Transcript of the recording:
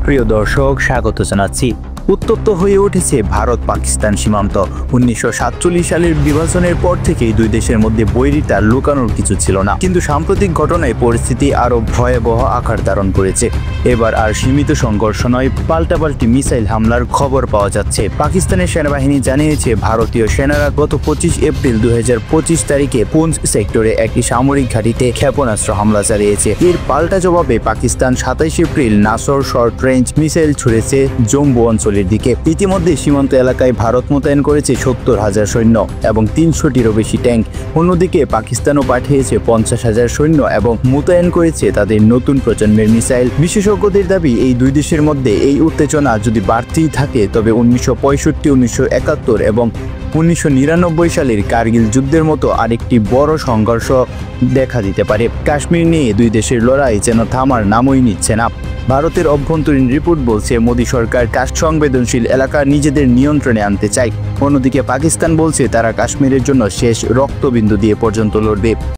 প্রিয় দর্শক, স্বাগত জানাচ্ছি। উত্তপ্ত হয়ে উঠেছে ভারত পাকিস্তান সীমান্ত। 1947 সালের বিভাজনের পর থেকেই দুই দেশের মধ্যে বৈরিতা লুকানোর কিছু ছিল না, কিন্তু সাম্প্রতিক ঘটনায় পরিস্থিতি আরও ভয়াবহ আকার ধারণ করেছে। এবার আর সীমিত সংঘর্ষ নয়, পাল্টাপাল্টি মিসাইল হামলার খবর পাওয়া যাচ্ছে। পাকিস্তানের সেনাবাহিনী জানিয়েছে, ভারতীয় সেনারা গত 25 এপ্রিল 2025 তারিখে পুঞ্চ সেক্টরে একটি সামরিক ঘাঁটিতে ক্ষেপণাস্ত্র হামলা চালিয়েছে। এর পাল্টা জবাবে পাকিস্তান 27 এপ্রিল নাসর শর্ট রেঞ্জ মিসাইল ছুড়েছে জম্মু অঞ্চলের দিকে। ইতিমধ্যে সীমান্ত এলাকায় ভারত মোতায়েন করেছে 70,000 সৈন্য এবং 300টিরও বেশি ট্যাঙ্ক। অন্যদিকে পাকিস্তানও পাঠিয়েছে 50,000 সৈন্য এবং মোতায়েন করেছে তাদের নতুন প্রজন্মের মিসাইল। বিশেষজ্ঞদের দাবি, এই দুই দেশের মধ্যে এই উত্তেজনা যদি বাড়তেই থাকে তবে 1965, 1971 এবং 1999 সালের কার্গিল যুদ্ধের মতো আরেকটি বড় সংঘর্ষ দেখা দিতে পারে। কাশ্মীর নিয়ে দুই দেশের লড়াই যেন থামার নামই নিচ্ছে না। ভারতের অভ্যন্তরীণ রিপোর্ট বলছে, মোদী সরকার কাশ্মীর সংবেদনশীল এলাকা নিজেদের নিয়ন্ত্রণে আনতে চায়। অন্যদিকে পাকিস্তান বলছে তারা কাশ্মীরের জন্য শেষ রক্তবিন্দু দিয়ে পর্যন্ত লড়বে।